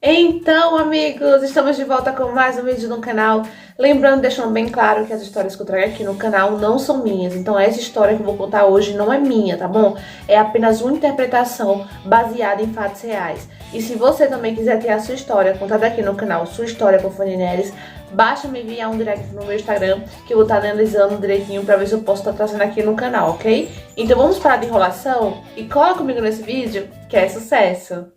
Então, amigos, estamos de volta com mais um vídeo no canal. Lembrando, deixando bem claro que as histórias que eu trago aqui no canal não são minhas. Então, essa história que eu vou contar hoje não é minha, tá bom? É apenas uma interpretação baseada em fatos reais. E se você também quiser ter a sua história contada aqui no canal, sua história com Fanny Neres, basta me enviar um direct no meu Instagram, que eu vou estar analisando direitinho pra ver se eu posso estar trazendo aqui no canal, ok? Então vamos parar de enrolação e cola comigo nesse vídeo, que é sucesso!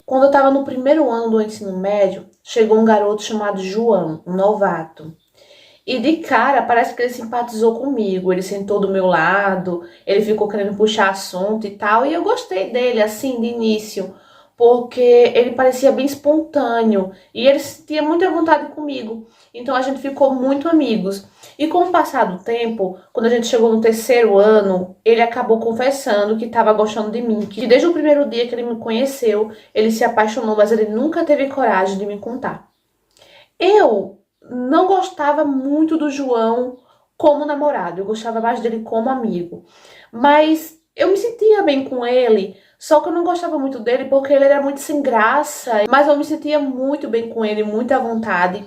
Quando eu estava no primeiro ano do ensino médio, chegou um garoto chamado João, um novato. E de cara, parece que ele simpatizou comigo. Ele sentou do meu lado, ele ficou querendo puxar assunto e tal. E eu gostei dele, assim, de início, porque ele parecia bem espontâneo e ele sentia muita vontade comigo. Então a gente ficou muito amigos. E com o passar do tempo, quando a gente chegou no terceiro ano, ele acabou confessando que estava gostando de mim. Que desde o primeiro dia que ele me conheceu, ele se apaixonou, mas ele nunca teve coragem de me contar. Eu não gostava muito do João como namorado, eu gostava mais dele como amigo. Mas eu me sentia bem com ele, só que eu não gostava muito dele porque ele era muito sem graça. Mas eu me sentia muito bem com ele, muito à vontade.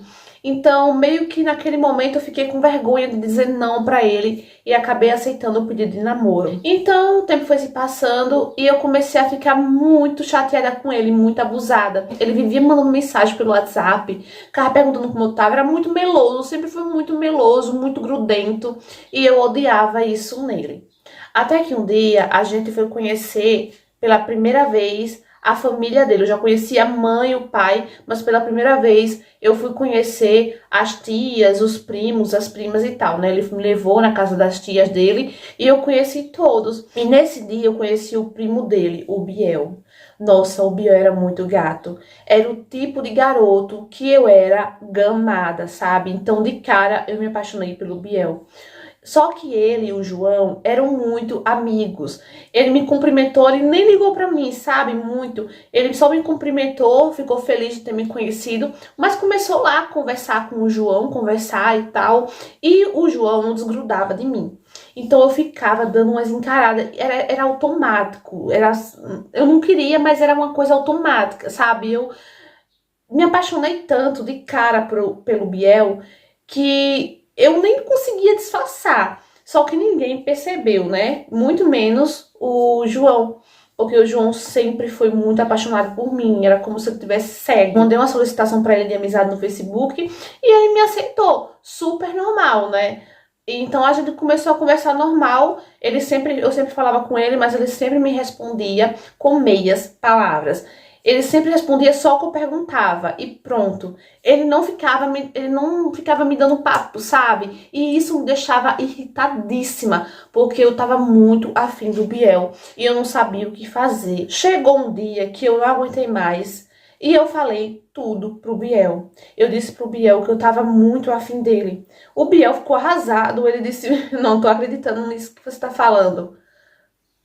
Então, meio que naquele momento eu fiquei com vergonha de dizer não pra ele e acabei aceitando o pedido de namoro. Então, o tempo foi se passando e eu comecei a ficar muito chateada com ele, muito abusada. Ele vivia mandando mensagem pelo WhatsApp, ficava perguntando como eu tava, era muito meloso, sempre foi muito meloso, muito grudento e eu odiava isso nele. Até que um dia a gente foi conhecer pela primeira vez a família dele. Eu já conhecia a mãe e o pai, mas pela primeira vez eu fui conhecer as tias, os primos, as primas e tal, né? Ele me levou na casa das tias dele e eu conheci todos. E nesse dia eu conheci o primo dele, o Biel. Nossa, o Biel era muito gato. Era o tipo de garoto que eu era gamada, sabe? Então de cara eu me apaixonei pelo Biel. Só que ele e o João eram muito amigos. Ele me cumprimentou, ele nem ligou pra mim, sabe? Muito. Ele só me cumprimentou, ficou feliz de ter me conhecido, mas começou lá a conversar com o João, conversar e tal. E o João não desgrudava de mim. Então eu ficava dando umas encaradas, era automático. Eu não queria, mas era uma coisa automática, sabe? Eu me apaixonei tanto de cara pelo Biel que eu nem conseguia disfarçar. Só que ninguém percebeu, né? Muito menos o João. Porque o João sempre foi muito apaixonado por mim. Era como se eu tivesse cego. Mandei uma solicitação pra ele de amizade no Facebook e ele me aceitou. Super normal, né? Então a gente começou a conversar normal. Eu sempre falava com ele, mas ele sempre me respondia com meias palavras. Ele sempre respondia só o que eu perguntava e pronto. Ele não ficava me dando papo, sabe? E isso me deixava irritadíssima, porque eu tava muito afim do Biel e eu não sabia o que fazer. Chegou um dia que eu não aguentei mais e eu falei tudo pro Biel. Eu disse pro Biel que eu tava muito afim dele. O Biel ficou arrasado, ele disse: "Não tô acreditando nisso que você tá falando.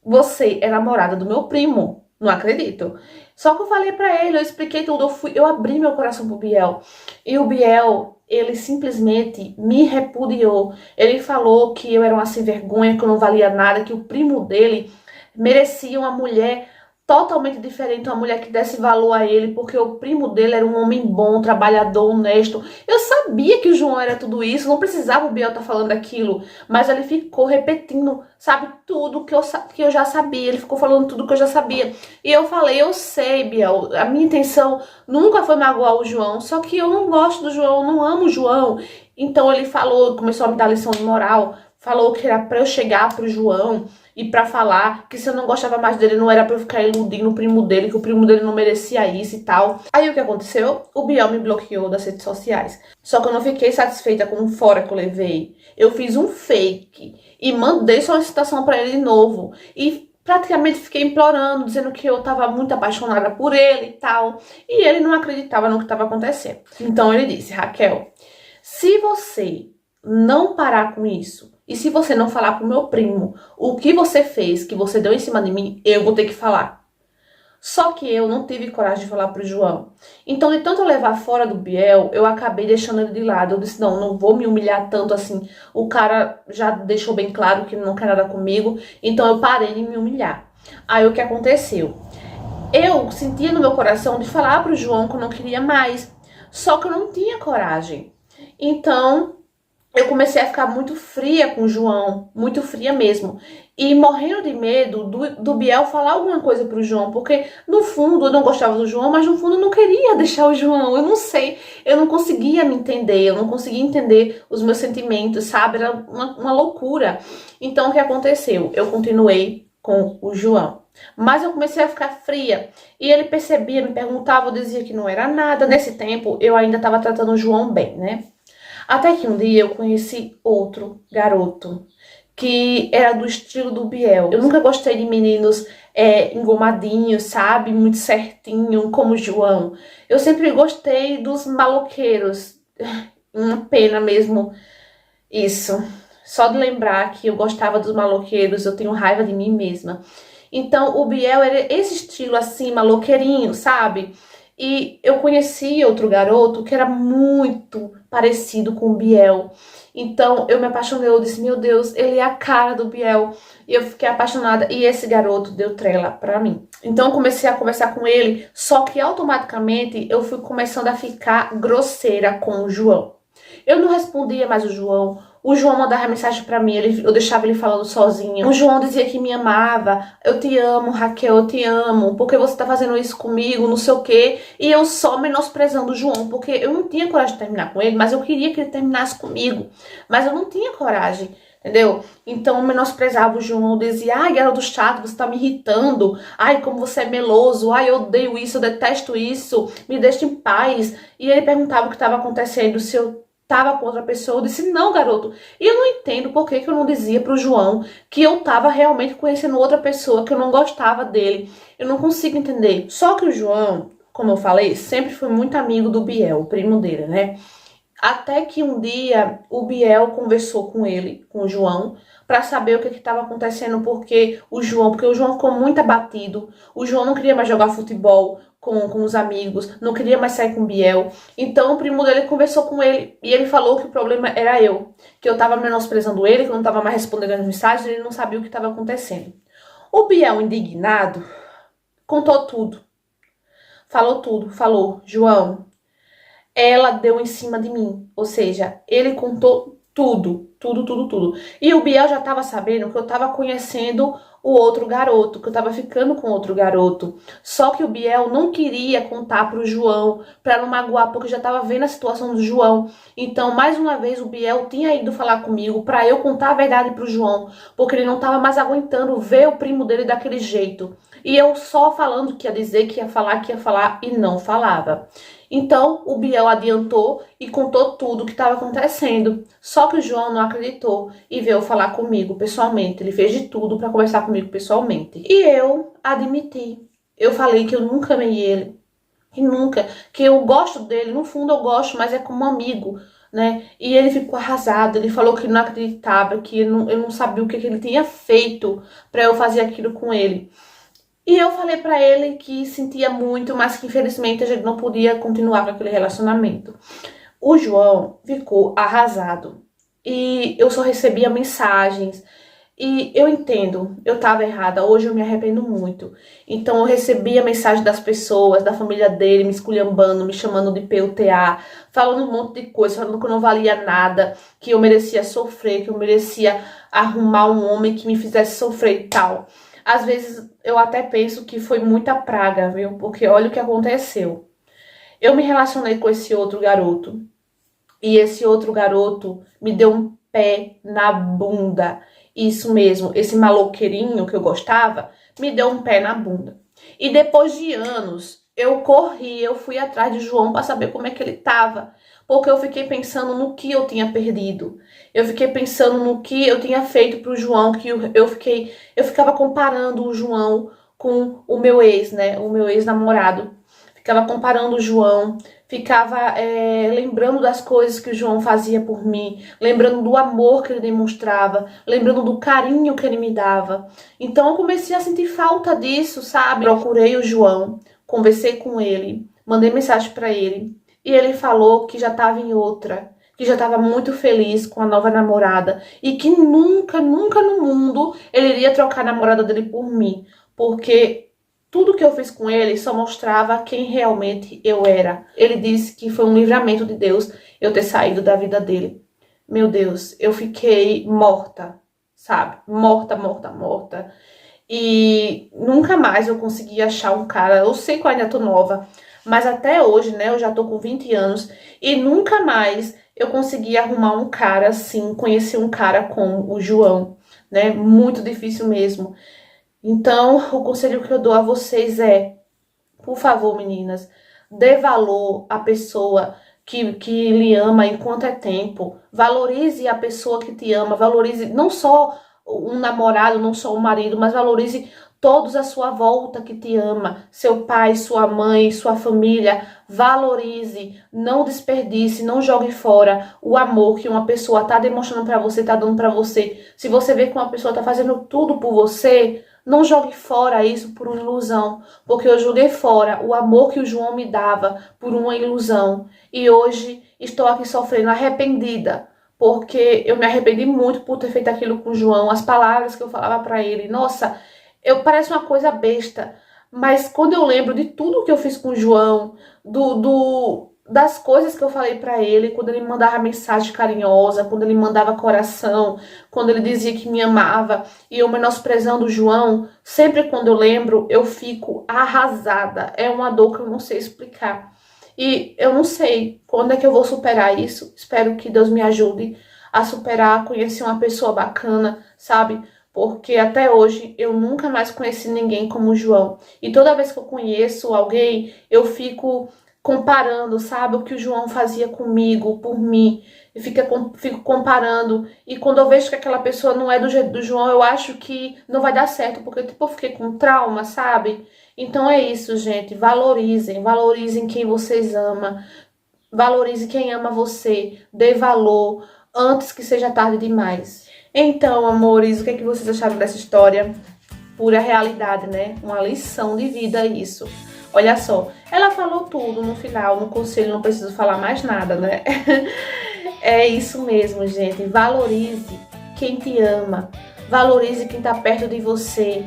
Você é namorada do meu primo." Não acredito. Só que eu falei pra ele, eu expliquei tudo, eu abri meu coração pro Biel. E o Biel, ele simplesmente me repudiou. Ele falou que eu era uma sem vergonha, que eu não valia nada, que o primo dele merecia uma mulher totalmente diferente, uma mulher que desse valor a ele, porque o primo dele era um homem bom, trabalhador, honesto. Eu sabia que o João era tudo isso, não precisava o Biel estar falando aquilo, mas ele ficou repetindo, sabe, tudo que eu já sabia. Ele ficou falando tudo que eu já sabia. E eu falei: eu sei, Biel, a minha intenção nunca foi magoar o João, só que eu não gosto do João, eu não amo o João. Então ele falou, começou a me dar lição de moral, falou que era pra eu chegar pro João e pra falar que se eu não gostava mais dele, não era pra eu ficar iludindo o primo dele, que o primo dele não merecia isso e tal. Aí o que aconteceu? O Biel me bloqueou das redes sociais. Só que eu não fiquei satisfeita com o fora que eu levei. Eu fiz um fake e mandei solicitação pra ele de novo. E praticamente fiquei implorando, dizendo que eu tava muito apaixonada por ele e tal. E ele não acreditava no que estava acontecendo. Então ele disse: Raquel, se você não parar com isso, e se você não falar pro meu primo o que você fez, que você deu em cima de mim, eu vou ter que falar. Só que eu não tive coragem de falar pro João. Então, de tanto eu levar fora do Biel, eu acabei deixando ele de lado. Eu disse: não, não vou me humilhar tanto assim. O cara já deixou bem claro que não quer nada comigo, então eu parei de me humilhar. Aí o que aconteceu? Eu sentia no meu coração de falar pro João que eu não queria mais, só que eu não tinha coragem. Então, eu comecei a ficar muito fria com o João, muito fria mesmo. E morrendo de medo do Biel falar alguma coisa pro João, porque no fundo eu não gostava do João, mas no fundo eu não queria deixar o João. Eu não sei, eu não conseguia me entender, eu não conseguia entender os meus sentimentos, sabe? Era uma loucura. Então o que aconteceu? Eu continuei com o João. Mas eu comecei a ficar fria e ele percebia, me perguntava, eu dizia que não era nada. Nesse tempo eu ainda estava tratando o João bem, né? Até que um dia eu conheci outro garoto que era do estilo do Biel. Eu nunca gostei de meninos engomadinhos, sabe? Muito certinho, como o João. Eu sempre gostei dos maloqueiros. Uma pena mesmo isso. Só de lembrar que eu gostava dos maloqueiros, eu tenho raiva de mim mesma. Então, o Biel era esse estilo assim, maloqueirinho, sabe? E eu conheci outro garoto que era muito parecido com o Biel. Então, eu me apaixonei, eu disse, meu Deus, ele é a cara do Biel. E eu fiquei apaixonada e esse garoto deu trela pra mim. Então, eu comecei a conversar com ele, só que automaticamente eu fui começando a ficar grosseira com o João. Eu não respondia mais o João. O João mandava mensagem pra mim, eu deixava ele falando sozinho. O João dizia que me amava. Eu te amo, Raquel, eu te amo. Porque você tá fazendo isso comigo, não sei o quê. E eu só menosprezando o João, porque eu não tinha coragem de terminar com ele, mas eu queria que ele terminasse comigo. Mas eu não tinha coragem, entendeu? Então eu menosprezava o João, eu dizia, ai, garoto chato, você tá me irritando. Ai, como você é meloso. Ai, eu odeio isso, eu detesto isso. Me deixa em paz. E ele perguntava o que estava acontecendo, se eu tava com outra pessoa. Eu disse, não, garoto. E eu não entendo por que eu não dizia pro João que eu tava realmente conhecendo outra pessoa, que eu não gostava dele. Eu não consigo entender. Só que o João, como eu falei, sempre foi muito amigo do Biel, o primo dele, né? Até que um dia o Biel conversou com ele, com o João, para saber o que estava acontecendo, porque o João ficou muito abatido. O João não queria mais jogar futebol com os amigos, não queria mais sair com o Biel. Então o primo dele conversou com ele e ele falou que o problema era eu, que eu estava menosprezando ele, que eu não estava mais respondendo as mensagens, ele não sabia o que estava acontecendo. O Biel, indignado, contou tudo. Falou tudo, falou, João, ela deu em cima de mim. Ou seja, ele contou tudo, tudo, tudo, tudo. E o Biel já tava sabendo que eu tava conhecendo o outro garoto, que eu tava ficando com outro garoto. Só que o Biel não queria contar pro João, pra não magoar, porque já tava vendo a situação do João. Então, mais uma vez, o Biel tinha ido falar comigo pra eu contar a verdade pro João, porque ele não tava mais aguentando ver o primo dele daquele jeito. E eu só falando que ia falar e não falava. Então, o Biel adiantou e contou tudo o que estava acontecendo. Só que o João não acreditou e veio falar comigo pessoalmente. Ele fez de tudo para conversar comigo pessoalmente. E eu admiti. Eu falei que eu nunca amei ele. Que nunca. Que eu gosto dele. No fundo eu gosto, mas é como amigo, né? E ele ficou arrasado. Ele falou que não acreditava, que eu não sabia o que ele tinha feito para eu fazer aquilo com ele. E eu falei pra ele que sentia muito, mas que infelizmente a gente não podia continuar com aquele relacionamento. O João ficou arrasado. E eu só recebia mensagens. E eu entendo, eu tava errada, hoje eu me arrependo muito. Então eu recebia mensagem das pessoas, da família dele, me esculhambando, me chamando de PUTA, falando um monte de coisa, falando que eu não valia nada, que eu merecia sofrer, que eu merecia arrumar um homem que me fizesse sofrer e tal. Às vezes eu até penso que foi muita praga, viu? Porque olha o que aconteceu. Eu me relacionei com esse outro garoto. E esse outro garoto me deu um pé na bunda. Isso mesmo, esse maloqueirinho que eu gostava, me deu um pé na bunda. E depois de anos, eu corri, eu fui atrás de João para saber como é que ele tava. Porque eu fiquei pensando no que eu tinha perdido. Eu fiquei pensando no que eu tinha feito pro João, que eu ficava comparando o João com o meu ex, né? O meu ex-namorado. Ficava comparando o João, ficava lembrando das coisas que o João fazia por mim, lembrando do amor que ele demonstrava, lembrando do carinho que ele me dava. Então eu comecei a sentir falta disso, sabe? Procurei o João, conversei com ele, mandei mensagem pra ele e ele falou que já estava em outra, que já estava muito feliz com a nova namorada e que nunca, nunca no mundo ele iria trocar a namorada dele por mim. porque tudo que eu fiz com ele só mostrava quem realmente eu era. Ele disse que foi um livramento de Deus eu ter saído da vida dele. Meu Deus, eu fiquei morta, sabe? Morta, morta, morta. E nunca mais eu consegui achar um cara. Eu sei que eu ainda tô nova, mas até hoje, né? Eu já tô com 20 anos e nunca mais eu consegui arrumar um cara assim, conhecer um cara como o João, né? Muito difícil mesmo. Então, o conselho que eu dou a vocês é, por favor, meninas, dê valor à pessoa que lhe ama enquanto é tempo. Valorize a pessoa que te ama, valorize não só um namorado, não só um marido, mas valorize todos à sua volta que te ama. Seu pai, sua mãe, sua família. Valorize, não desperdice, não jogue fora o amor que uma pessoa tá demonstrando para você, tá dando para você. Se você vê que uma pessoa tá fazendo tudo por você, não jogue fora isso por uma ilusão, porque eu joguei fora o amor que o João me dava por uma ilusão. E hoje estou aqui sofrendo arrependida, porque eu me arrependi muito por ter feito aquilo com o João, as palavras que eu falava para ele. Nossa, parece uma coisa besta, mas quando eu lembro de tudo que eu fiz com o João, das coisas que eu falei pra ele, quando ele mandava mensagem carinhosa, quando ele mandava coração, quando ele dizia que me amava, e eu menosprezando o João, sempre quando eu lembro, eu fico arrasada. É uma dor que eu não sei explicar. E eu não sei quando é que eu vou superar isso. Espero que Deus me ajude a superar, conhecer uma pessoa bacana, sabe? Porque até hoje eu nunca mais conheci ninguém como o João. E toda vez que eu conheço alguém, eu fico comparando, sabe, o que o João fazia comigo, por mim, e fico comparando, e quando eu vejo que aquela pessoa não é do jeito do João, eu acho que não vai dar certo, porque tipo, eu fiquei com trauma, sabe? Então é isso, gente, valorizem quem vocês amam, valorize quem ama você, dê valor, antes que seja tarde demais. Então, amores, o que é que vocês acharam dessa história? Pura realidade, né? Uma lição de vida isso. Olha só, ela falou tudo no final, no conselho, não preciso falar mais nada, né? É isso mesmo, gente. Valorize quem te ama. Valorize quem tá perto de você.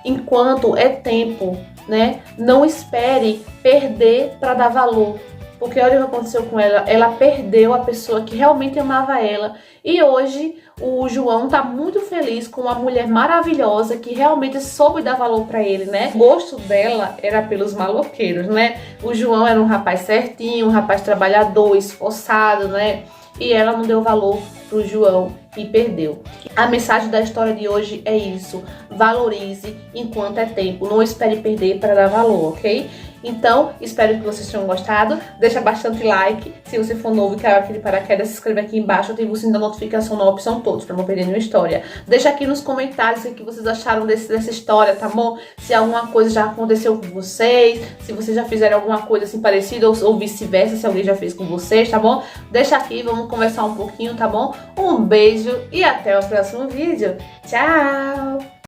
Enquanto é tempo, né? Não espere perder para dar valor. Porque olha o que aconteceu com ela. Ela perdeu a pessoa que realmente amava ela. E hoje o João tá muito feliz com uma mulher maravilhosa que realmente soube dar valor pra ele, né? O gosto dela era pelos maloqueiros, né? O João era um rapaz certinho, um rapaz trabalhador, esforçado, né? E ela não deu valor pro João e perdeu. A mensagem da história de hoje é isso. Valorize enquanto é tempo. Não espere perder para dar valor, ok? Então, espero que vocês tenham gostado. Deixa bastante like. Se você for novo e caiu aqui de paraquedas, se inscreve aqui embaixo. Ativa o sininho da notificação na opção todos, para não perder nenhuma história. Deixa aqui nos comentários o que vocês acharam dessa história, tá bom? Se alguma coisa já aconteceu com vocês, se vocês já fizeram alguma coisa assim parecida ou vice-versa, se alguém já fez com vocês, tá bom? Deixa aqui, vamos conversar um pouquinho, tá bom? Um beijo e até o próximo vídeo. Tchau!